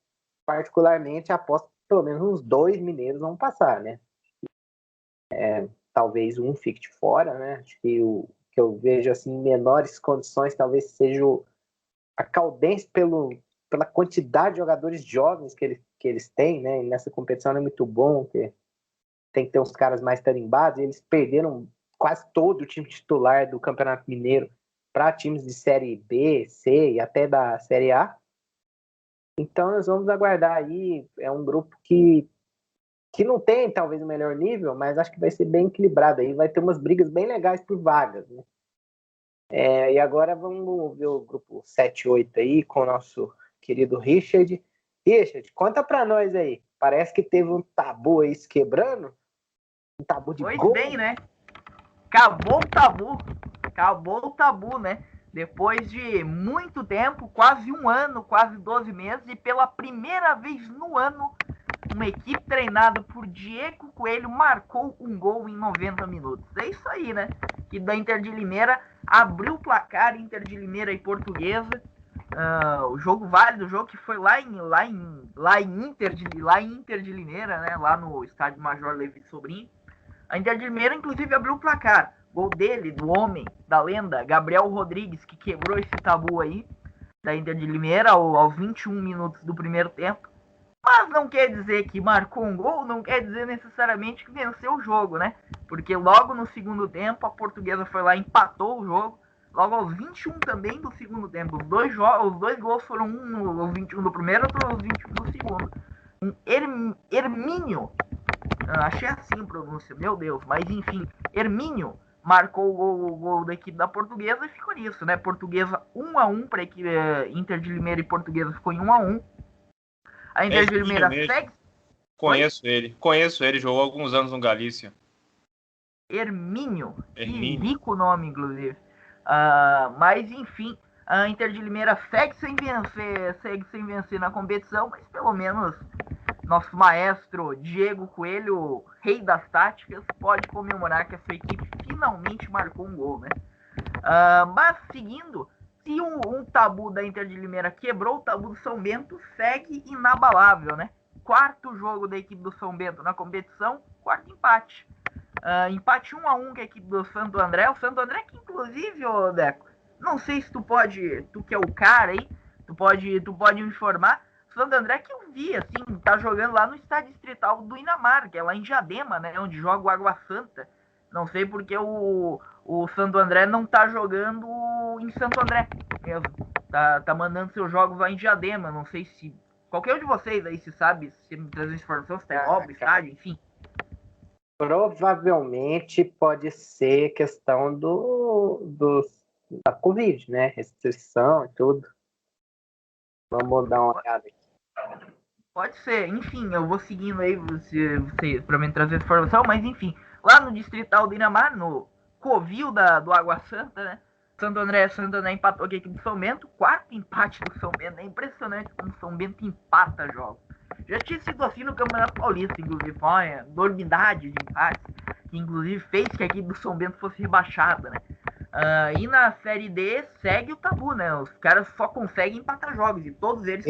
particularmente, aposto que pelo menos uns 2 mineiros vão passar, né? Talvez um fique de fora, né? Acho que o que eu vejo, assim, em menores condições, talvez seja a Caldense pela quantidade de jogadores jovens que eles têm, né? E nessa competição é muito bom, que tem que ter uns caras mais tarimbados, e eles perderam quase todo o time titular do Campeonato Mineiro para times de Série B, C e até da Série A. Então nós vamos aguardar aí. É um grupo que não tem talvez o melhor nível, mas acho que vai ser bem equilibrado aí. Vai ter umas brigas bem legais por vagas, né? E agora vamos ver o grupo 7-8 aí com o nosso querido Richard. Richard, conta pra nós aí. Parece que teve um tabu aí se quebrando. Um tabu de Pois gol. bem, né? Acabou o tabu, né? Depois de muito tempo, quase um ano, quase 12 meses, e pela primeira vez no ano, uma equipe treinada por Diego Coelho marcou um gol em 90 minutos. É isso aí, né? Que da Inter de Limeira abriu o placar, Inter de Limeira e Portuguesa. O jogo válido, o jogo que foi lá em Inter de Limeira, né? Lá no estádio Major Levi Sobrinho. A Inter de Limeira, inclusive, abriu o placar. Gol dele, do homem, da lenda, Gabriel Rodrigues, que quebrou esse tabu aí, da Inter de Limeira, aos 21 minutos do primeiro tempo. Mas não quer dizer que marcou um gol, não quer dizer necessariamente que venceu o jogo, né? Porque logo no segundo tempo, a Portuguesa foi lá e empatou o jogo. Logo aos 21 também do segundo tempo. Os dois gols foram um aos 21 do primeiro, outro aos 21 do segundo. Um Hermínio, achei assim a pronúncia, meu Deus, mas enfim, Hermínio marcou o gol da equipe da Portuguesa e ficou nisso, né? Portuguesa 1-1 para a equipe Inter de Limeira, e Portuguesa ficou em 1-1. A Inter de Limeira segue. Conheço ele, jogou alguns anos no Galícia. Hermínio, que rico nome, inclusive. Mas enfim, a Inter de Limeira segue sem vencer na competição, mas pelo menos nosso maestro Diego Coelho, rei das táticas, pode comemorar que a sua equipe finalmente marcou um gol, né? Mas seguindo, se um tabu da Inter de Limeira quebrou, o tabu do São Bento segue inabalável, né? Quarto jogo da equipe do São Bento na competição, quarto empate. Empate 1-1 com a equipe do Santo André. O Santo André que, inclusive, ô Deco, não sei se tu que é o cara aí, tu pode me informar. O Santo André que eu vi, assim, tá jogando lá no estádio distrital do Inamar, que é lá em Diadema, né, onde joga o Água Santa. Não sei porque o Santo André não tá jogando em Santo André mesmo. Tá mandando seus jogos lá em Diadema. Não sei se qualquer um de vocês aí se sabe, se me traz informação, se tem obra, estádio, enfim. Provavelmente pode ser questão da Covid, né? Restrição e tudo. Vamos dar uma olhada aqui. Pode ser, enfim, eu vou seguindo aí você para me trazer informação, mas enfim, lá no distrital do Inamar, no covil do Água Santa, né? Santo André empatou aqui com o São Bento, quarto empate do São Bento. É impressionante como o São Bento empata jogos. Já tinha sido assim no Campeonato Paulista, inclusive, foi uma enormidade de empates, que inclusive fez que a equipe do São Bento fosse rebaixada, né? E na Série D segue o tabu, né? Os caras só conseguem empatar jogos, e todos eles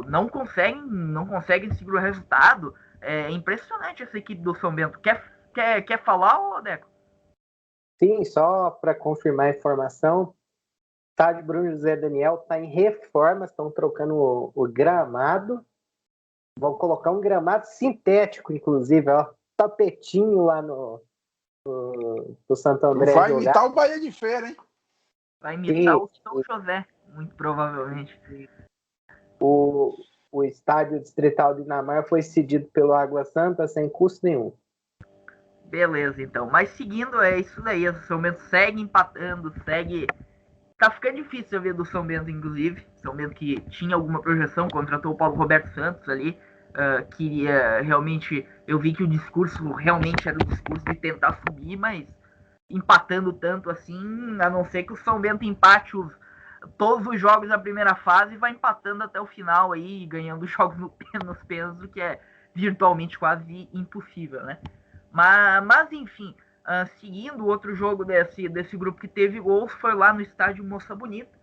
não conseguem seguir o resultado. É impressionante essa equipe do São Bento. Quer falar, ô Deco? Sim, só para confirmar a informação, o estádio Bruno José Daniel está em reforma, estão trocando o gramado, vão colocar um gramado sintético, inclusive, ó, tapetinho lá no Santo André. Vai imitar o Bahia de Feira, hein? Vai imitar o São José, muito provavelmente. O estádio distrital de Inamar foi cedido pelo Água Santa sem custo nenhum. Beleza, então. Mas seguindo, é isso daí. O São Bento segue empatando, Tá ficando difícil ver do São Bento, inclusive. São Bento que tinha alguma projeção, contratou o Paulo Roberto Santos ali. Queria realmente... Eu vi que o discurso realmente era o discurso de tentar subir, mas empatando tanto assim, a não ser que o São Bento empate todos os jogos da primeira fase e vai empatando até o final aí, ganhando jogos nos pênaltis, o que é virtualmente quase impossível, né? Mas enfim, seguindo o outro jogo desse grupo que teve gols, foi lá no estádio Moça Bonita.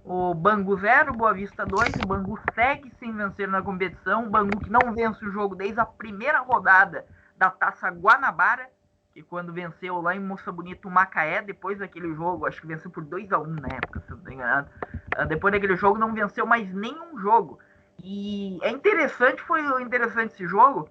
O Bangu 0, Boa Vista 2. O Bangu segue sem vencer na competição. O Bangu que não vence o jogo desde a primeira rodada da Taça Guanabara, que quando venceu lá em Moça Bonita o Macaé, depois daquele jogo, acho que venceu por 2-1 na época, se eu não estou enganado. Depois daquele jogo não venceu mais nenhum jogo. E foi interessante esse jogo.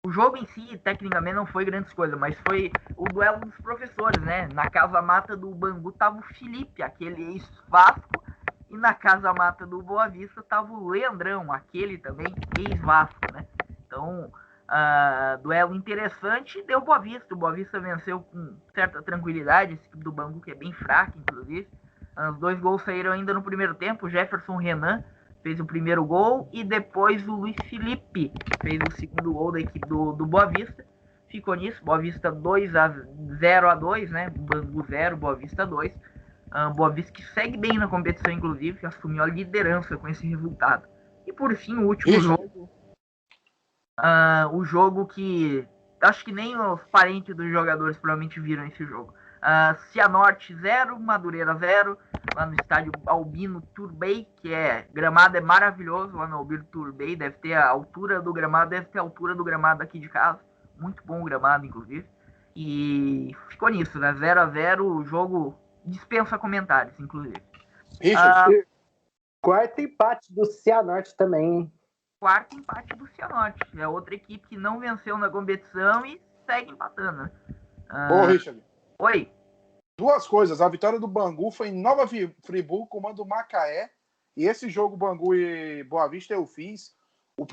O jogo em si, tecnicamente, não foi grandes coisas, mas foi o duelo dos professores, né? Na casa-mata do Bangu tava o Felipe, aquele ex-Vasco, e na casa-mata do Boa Vista tava o Leandrão, aquele também ex-Vasco, né? Então, duelo interessante, deu Boa Vista. O Boa Vista venceu com certa tranquilidade, esse equipe do Bangu, que é bem fraco, inclusive. Os 2 gols saíram ainda no primeiro tempo. O Jefferson Renan fez o primeiro gol e depois o Luiz Felipe fez o segundo gol da equipe do Boa Vista. Ficou nisso, Boa Vista 0-2, né? Bangu 0, Boa Vista 2. Boa Vista que segue bem na competição, inclusive, que assumiu a liderança com esse resultado. E por fim, o último jogo. O jogo que acho que nem os parentes dos jogadores provavelmente viram esse jogo. Cianorte 0, Madureira 0, lá no estádio Albino Turbay, que gramado é maravilhoso lá no Albino Turbay, deve ter a altura do gramado aqui de casa, muito bom o gramado, inclusive, e ficou nisso, né, 0-0, o jogo dispensa comentários, inclusive. Quarto empate do Cianorte também, hein? Quarto empate do Cianorte, é outra equipe que não venceu na competição e segue empatando. Ô, Richard. Oi. 2 coisas. A vitória do Bangu foi em Nova Friburgo, comando do Macaé. E esse jogo, Bangu e Boa Vista, eu fiz. O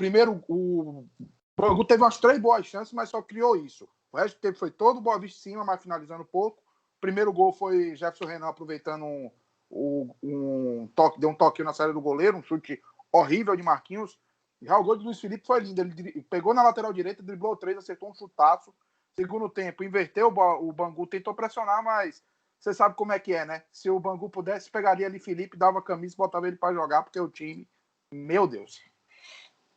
Bangu teve umas 3 boas chances, mas só criou isso. O resto que teve foi todo o Boa Vista em cima, mas finalizando pouco. O primeiro gol foi Jefferson Renan aproveitando um toque, deu um toquinho na saída do goleiro, um chute horrível de Marquinhos. Já o gol de Luiz Felipe foi lindo. Ele pegou na lateral direita, driblou 3, acertou um chutaço. Segundo tempo, inverteu, o Bangu tentou pressionar, mas você sabe como é que é, né? Se o Bangu pudesse, pegaria ali Felipe, dava a camisa e botava ele para jogar, porque o time, meu Deus.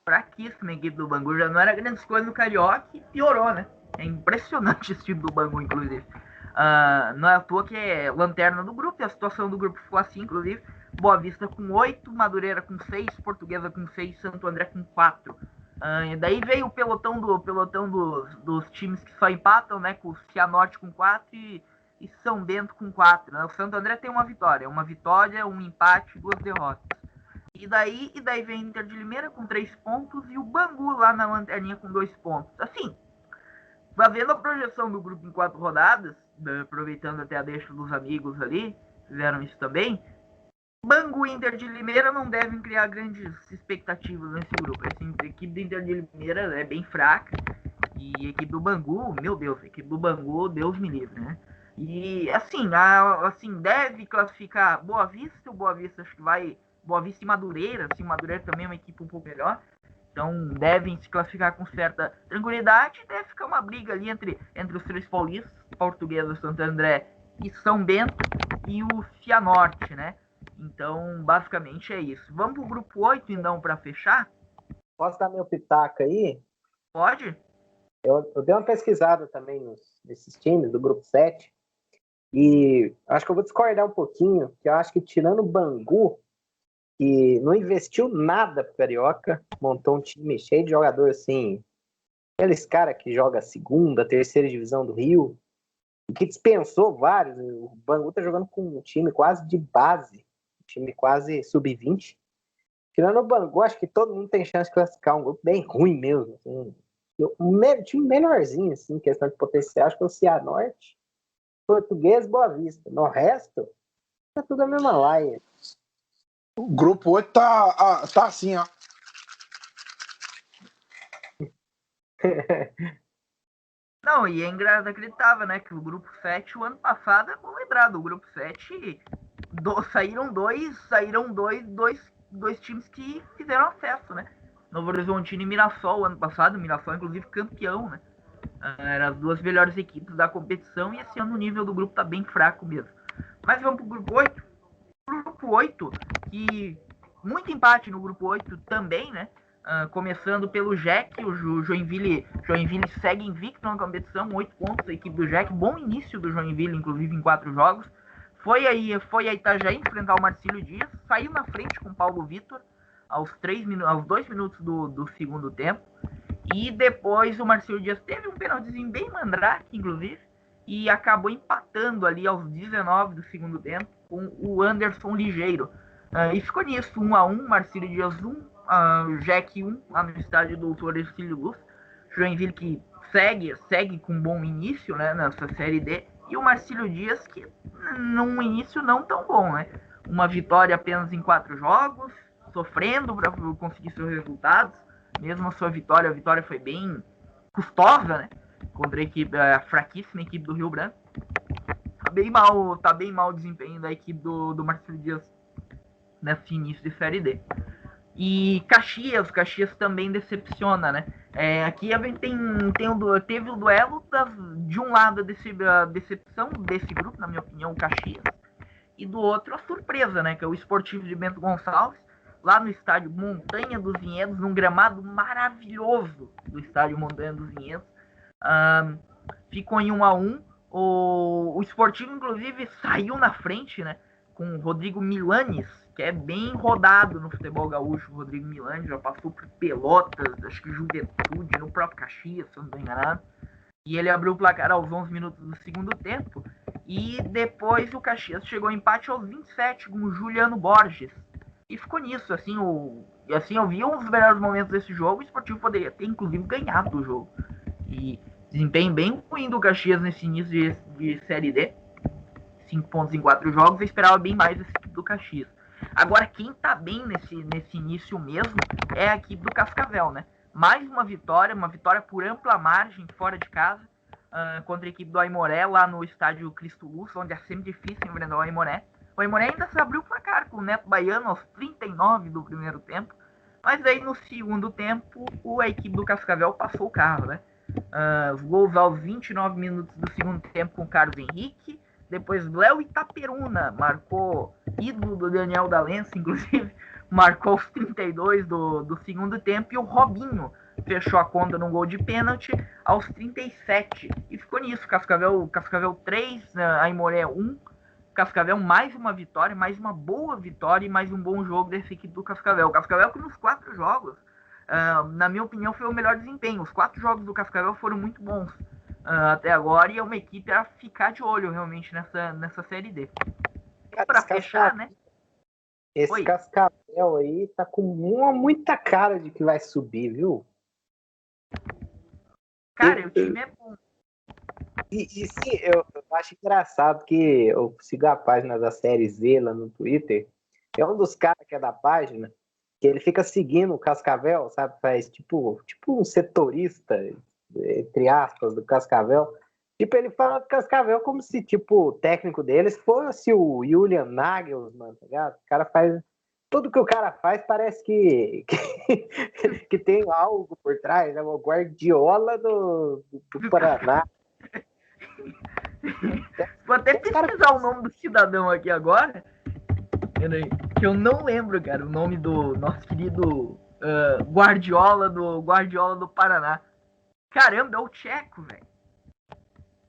Fraquíssima a equipe do Bangu, já não era grandes coisas no Carioca e piorou, né? É impressionante esse time do Bangu, inclusive. Não é à toa que é lanterna do grupo, e a situação do grupo ficou assim, inclusive. Boa Vista com 8, Madureira com 6, Portuguesa com 6, Santo André com 4. E daí veio o pelotão dos times que só empatam, né? Com o Cianorte com 4 e São Bento com 4. Né? O Santo André tem uma vitória, um empate, 2 derrotas. E daí vem o Inter de Limeira com 3 pontos e o Bangu lá na lanterninha com 2 pontos. Assim, vendo a projeção do grupo em 4 rodadas, né, aproveitando até a deixa dos amigos ali, fizeram isso também. Bangu e Inter de Limeira não devem criar grandes expectativas nesse grupo. Assim, a equipe do Inter de Limeira é bem fraca. E a equipe do Bangu, meu Deus, a equipe do Bangu, Deus me livre, né? E assim, deve classificar Boa Vista. O Boa Vista acho que vai. Boa Vista e Madureira. Assim, Madureira também é uma equipe um pouco melhor. Então devem se classificar com certa tranquilidade. Deve ficar uma briga ali entre os 3 paulistas, Portuguesa, Santo André e São Bento, e o Cianorte, né? Então, basicamente é isso. Vamos pro grupo 8, então, para fechar? Posso dar meu pitaco aí? Pode? Eu dei uma pesquisada também nesses times do grupo 7. E acho que eu vou discordar um pouquinho, que eu acho que tirando o Bangu, que não investiu nada pro Carioca, montou um time cheio de jogadores assim, aqueles caras que jogam a 2ª, 3ª divisão do Rio, e que dispensou vários. O Bangu tá jogando com um time quase de base, time quase sub-20. Tirando o Bangu, acho que todo mundo tem chance de classificar, um grupo bem ruim mesmo. Assim. Um time melhorzinho, assim, questão de potencial, acho que é o Cianorte, Português, Boa Vista. No resto, tá tudo a mesma laia. O grupo 8 tá assim, ó. Não, e é inacreditável, né? Que o grupo 7, o ano passado, é bom lembrar, do grupo 7 saíram dois times que fizeram acesso, né? Novo Horizontino e Mirassol, ano passado, Mirassol inclusive campeão, né? Eram as 2 melhores equipes da competição e esse ano o nível do grupo tá bem fraco mesmo. Mas vamos pro grupo 8. Grupo 8, que muito empate no grupo 8 também, né? Começando pelo Jack, o Joinville segue invicto na competição, 8 pontos, a equipe do Jack, bom início do Joinville, inclusive em 4 jogos. Foi a Itajaí enfrentar o Marcílio Dias, saiu na frente com o Paulo Vitor aos 2 minutos do segundo tempo. E depois o Marcílio Dias teve um pênaltizinho bem mandrake, inclusive, e acabou empatando ali aos 19 do segundo tempo com o Anderson Ligeiro. E ficou nisso, 1-1, Marcílio Dias 1, Jack 1, lá no estádio do Ercílio Luz. Joinville que segue com um bom início, né, nessa Série D. E o Marcílio Dias que num início não tão bom, né? Uma vitória apenas em 4 jogos, sofrendo para conseguir seus resultados. Mesmo a sua vitória, a vitória foi bem custosa, né? Contra a fraquíssima equipe do Rio Branco. Tá bem mal o desempenho da equipe do Marcelo Dias nesse início de Série D. E Caxias também decepciona, né? Aqui a gente teve o duelo de um lado a decepção desse grupo, na minha opinião, o Caxias, e do outro a surpresa, né? Que é o Esportivo de Bento Gonçalves, lá no estádio Montanha dos Vinhedos, num gramado maravilhoso do estádio Montanha dos Vinhedos. Ficou em 1-1. O Esportivo, inclusive, saiu na frente, né? Com o Rodrigo Milanes, que é bem rodado no futebol gaúcho. O Rodrigo Milanes já passou por Pelotas, acho que Juventude, no próprio Caxias, se eu não estou enganado. E ele abriu o placar aos 11 minutos do segundo tempo. E depois o Caxias chegou ao empate aos 27 com o Juliano Borges. E ficou nisso, assim, eu vi um dos melhores momentos desse jogo. O Esportivo poderia ter, inclusive, ganhado o jogo. E desempenho bem ruim do Caxias nesse início de Série D. 5 pontos em 4 jogos. Eu esperava bem mais dessa equipe do Caxias. Agora, quem tá bem nesse início mesmo é a equipe do Cascavel, né? Mais uma vitória por ampla margem, fora de casa, contra a equipe do Aimoré, lá no estádio Cristo Luz, onde é sempre difícil enfrentar o Aimoré. O Aimoré ainda se abriu o placar com o Neto Baiano aos 39 do primeiro tempo, mas aí no segundo tempo a equipe do Cascavel passou o carro, né? Os gols aos 29 minutos do segundo tempo com o Carlos Henrique. Depois Léo Itaperuna marcou, ídolo do Daniel D'Alença, inclusive, marcou os 32 do segundo tempo. E o Robinho fechou a conta num gol de pênalti aos 37. E ficou nisso, Cascavel 3, Aimoré 1. Cascavel mais uma vitória, mais uma boa vitória e mais um bom jogo dessa equipe do Cascavel. O Cascavel que nos 4 jogos, na minha opinião, foi o melhor desempenho. Os 4 jogos do Cascavel foram muito bons até agora, e é uma equipe a ficar de olho realmente nessa Série D. Para fechar, né? Esse Cascavel aí tá com muita cara de que vai subir, viu? Cara, o time é bom. E sim, eu acho engraçado que eu sigo a página da Série Z lá no Twitter. É um dos caras que é da página, que ele fica seguindo o Cascavel, sabe? Faz tipo um setorista, entre aspas, do Cascavel. Tipo, ele fala do Cascavel como se, tipo, o técnico deles fosse o Julian Nagelsmann, tá ligado? O cara faz... Tudo que o cara faz parece que tem algo por trás, né? O Guardiola do Paraná. Vou até pesquisar o nome do cidadão aqui agora, que eu não lembro, cara, o nome do nosso querido Guardiola do Paraná. Caramba, é o Tcheco, velho.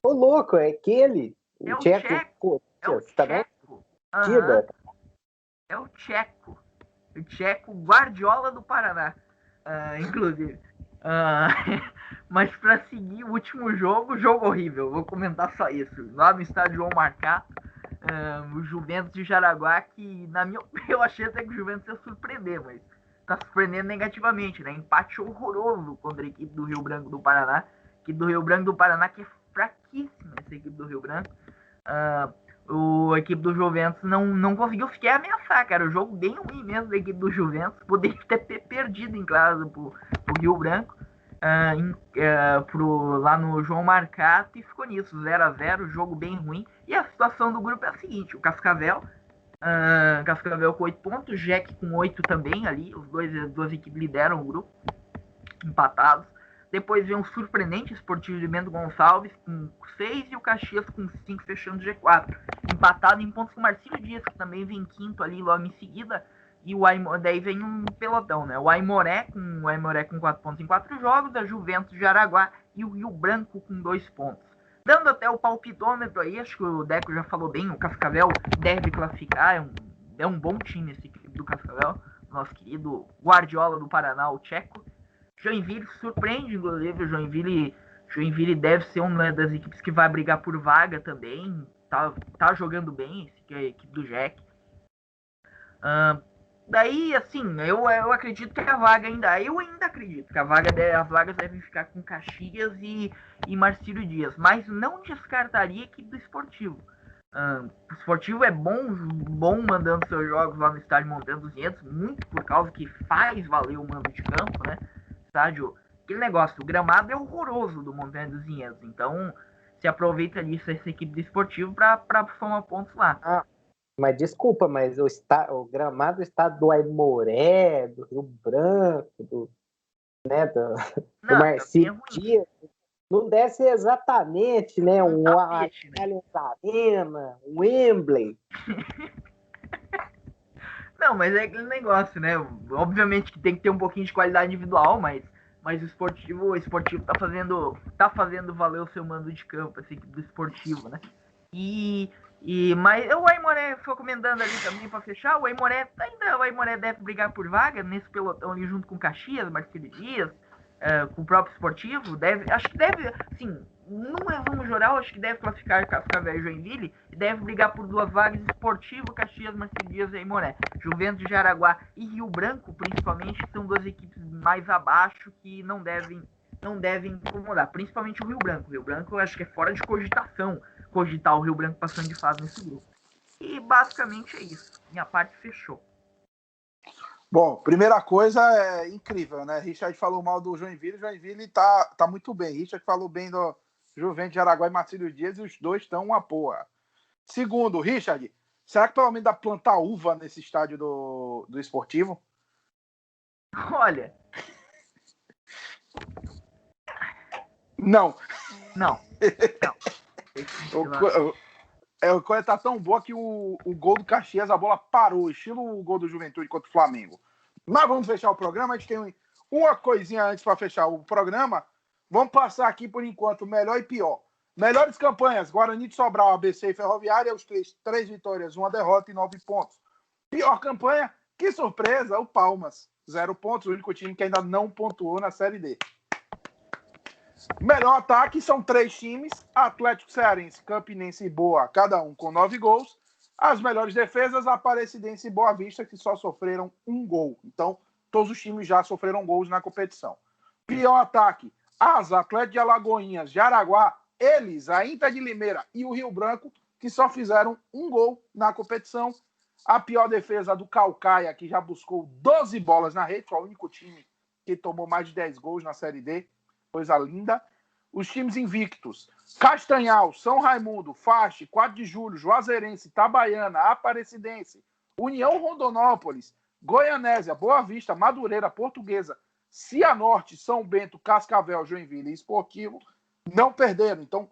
Ô, louco, é aquele. É o Tcheco. Também? É o Tcheco. O Tcheco Guardiola do Paraná, inclusive. Mas para seguir o último jogo horrível, vou comentar só isso. Lá no estádio João Marcato, o Juventus de Jaraguá, que na minha opinião eu achei até que o Juventus ia surpreender, mas tá surpreendendo negativamente, né? Empate horroroso contra a equipe do Rio Branco do Paraná. Que é fraquíssima, essa equipe do Rio Branco. A equipe do Juventus não conseguiu sequer ameaçar, cara. O jogo bem ruim mesmo da equipe do Juventus. Poderia ter perdido em casa pro Rio Branco. Lá no João Marcato, e ficou nisso, 0-0, jogo bem ruim. E a situação do grupo é a seguinte: o Cascavel com 8 pontos, o Jack com 8 também ali, as duas equipes lideram o grupo, empatados. Depois vem um surpreendente Esportivo de Bento Gonçalves com 6 e o Caxias com 5, fechando o G4, empatado em pontos com o Marcílio Dias, que também vem quinto ali logo em seguida. E daí vem um pelotão, né? O Aimoré com 4 pontos em 4 jogos, a Juventus de Araguá e o Rio Branco com 2 pontos. Dando até o palpitômetro aí, acho que o Deco já falou bem, o Cascavel deve classificar, é um bom time esse equipe do Cascavel, nosso querido Guardiola do Paraná, o Tcheco. Joinville surpreende, inclusive, o Joinville deve ser uma das equipes que vai brigar por vaga também, tá jogando bem, que é a equipe do Jack. Daí, assim, eu acredito que a vaga eu ainda acredito que as vagas devem ficar com Caxias e Marcílio Dias, mas não descartaria a equipe do Esportivo. O Esportivo é bom mandando seus jogos lá no estádio Montanha dos Vinhedos, muito por causa que faz valer o mando de campo, né? Estádio aquele negócio, o gramado é horroroso do Montanha dos Vinhedos, então se aproveita disso essa equipe do Esportivo para somar pontos lá. Mas desculpa, mas o gramado do estado do Aimoré, do Rio Branco, do Marcílio Dias, não deve ser exatamente, né, um Allianz Arena, um Wembley. Não, mas é aquele negócio, né? Obviamente que tem que ter um pouquinho de qualidade individual, mas o esportivo tá fazendo valer o seu mando de campo, essa equipe do Esportivo, né? Mas o Aimoré foi comentando ali também para fechar, o Aimoré deve brigar por vaga nesse pelotão ali junto com Caxias, Marcílio Dias, com o próprio Esportivo, acho que deve, assim, num resumo geral, acho que deve classificar Cascavel e Joinville e deve brigar por 2 vagas, Esportivo, Caxias, Marcílio Dias e Aimoré. Juventus de Jaraguá e Rio Branco, principalmente, são 2 equipes mais abaixo que não devem incomodar, principalmente o Rio Branco. O Rio Branco eu acho que é fora de cogitação cogitar o Rio Branco passando de fase nesse grupo. E basicamente é isso. Minha parte fechou. Bom, primeira coisa é incrível, né? Richard falou mal do Joinville. Joinville tá muito bem. Richard falou bem do Juventus de Araguá e Marcílio Dias e os dois estão uma porra. Segundo, Richard, será que pelo menos dá pra plantar uva nesse estádio do Esportivo? Olha. Não. A coisa tá tão boa que o gol do Caxias, a bola parou, estilo o gol do Juventude contra o Flamengo. Mas vamos fechar o programa. A gente tem uma coisinha antes para fechar o programa. Vamos passar aqui por enquanto melhor e pior. Melhores campanhas: Guarani de Sobral, ABC e Ferroviária, os 3 vitórias, 1 derrota e 9 pontos. Pior campanha, que surpresa, o Palmas, 0 pontos, o único time que ainda não pontuou na Série D. Melhor ataque são 3 times: Atlético Cearense, Campinense e Boa, cada um com 9 gols. As melhores defesas, Aparecidense e Boa Vista, que só sofreram 1 gol. Então, todos os times já sofreram gols na competição. Pior ataque: Asa, Atlético de Alagoinhas, Jaraguá, eles, a Inter de Limeira e o Rio Branco, que só fizeram 1 gol na competição. A pior defesa do Caucaia, que já buscou 12 bolas na rede, foi o único time que tomou mais de 10 gols na Série D. Coisa linda. Os times invictos: Castanhal, São Raimundo, Fache, 4 de Julho, Juazeirense, Itabaiana, Aparecidense, União Rondonópolis, Goianésia, Boa Vista, Madureira, Portuguesa, Cianorte, São Bento, Cascavel, Joinville e Esportivo não perderam. Então,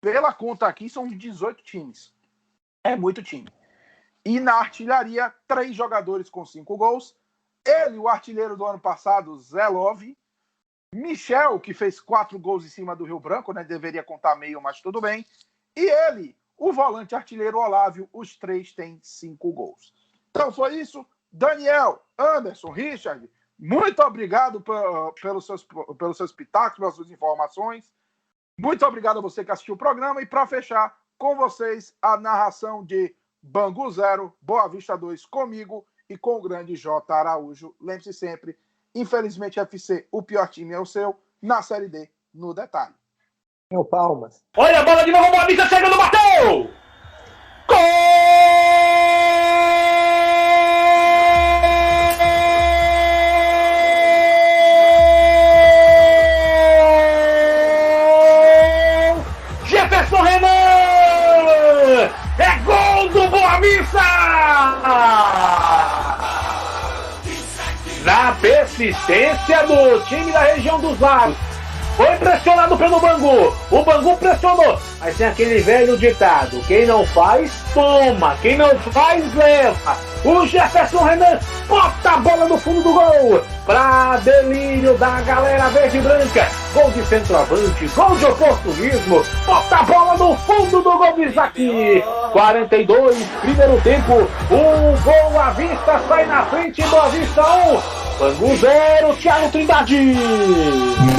pela conta aqui, são 18 times. É muito time. E na artilharia, 3 jogadores com 5 gols. Ele, o artilheiro do ano passado, Zé Love. Michel, que fez 4 gols em cima do Rio Branco, né? Deveria contar meio, mas tudo bem. E ele, o volante artilheiro Olávio, os 3 têm 5 gols. Então foi isso. Daniel, Anderson, Richard, muito obrigado pelos seus pitacos, pelas suas informações. Muito obrigado a você que assistiu o programa. E para fechar com vocês, a narração de Bangu 0, Boa Vista 2 comigo e com o grande J. Araújo. Lembre-se sempre, infelizmente, FC, o pior time é o seu, na Série D, no detalhe. Meu Palmas. Olha a bola de novo, Boa Vista chegando, bateu! Gol! Jefferson Renan! É gol do Boa Vista! Na persistência do time da região dos Lagos. Foi pressionado pelo Bangu. O Bangu pressionou. Mas tem aquele velho ditado: quem não faz, toma. Quem não faz, leva. O Jefferson Renan bota a bola no fundo do gol. Pra delírio da galera verde e branca. Gol de centroavante, gol de oportunismo. Bota a bola no fundo do gol de Isaac. 42, primeiro tempo. O Boa Vista sai na frente. Boa Vista 1. Bangu 0, Thiago Trindade.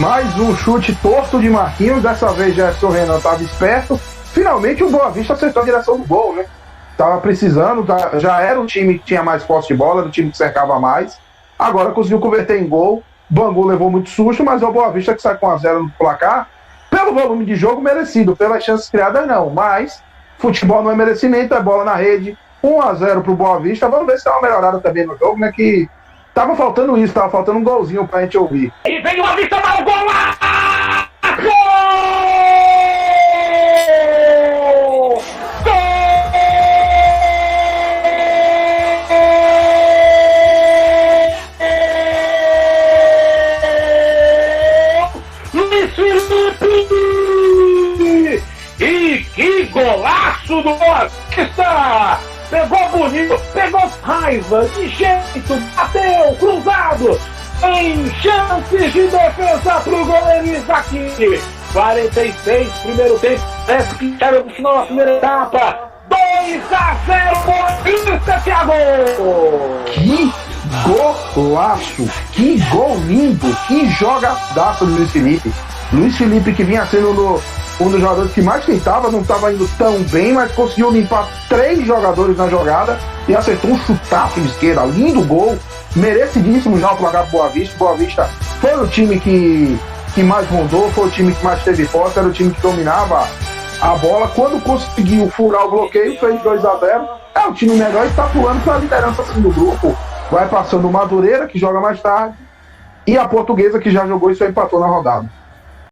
Mais um chute torto de Marquinhos. Dessa vez Jefferson Renan estava esperto. Finalmente o Boa Vista acertou a direção do gol, né? Tava precisando, já era o time que tinha mais posse de bola, era o time que cercava mais. Agora conseguiu converter em gol. Bangu levou muito susto, mas é o Boa Vista que sai com 1-0 no placar. Pelo volume de jogo, merecido. Pelas chances criadas, não. Mas futebol não é merecimento, é bola na rede. 1-0 pro Boa Vista. Vamos ver se dá uma melhorada também no jogo, né? Que Tava faltando isso, tava faltando um golzinho pra gente ouvir. E vem uma vista para o gol lá! Gol! Luiz Felipe! E que golaço do Boa Vista! Pegou bonito, pegou raiva, de jeito, bateu, cruzado, em chances de defesa pro goleiro Isaac. 46, primeiro tempo, parece que era no final da primeira etapa. 2-0, Boa Vista, Thiago! Que golaço! Que gol lindo! Que jogadaço do Luiz Felipe! Luiz Felipe que vinha sendo um dos jogadores que mais tentava, não estava indo tão bem, mas conseguiu limpar 3 jogadores na jogada e acertou um chutaço de esquerda, lindo gol, merecidíssimo já o placar do Boa Vista. Boa Vista foi o time que mais rondou, foi o time que mais teve posse, era o time que dominava a bola. Quando conseguiu furar o bloqueio, fez 2-0, é o time melhor e está pulando para a liderança assim, do grupo. Vai passando o Madureira, que joga mais tarde, e a Portuguesa, que já jogou e só empatou na rodada.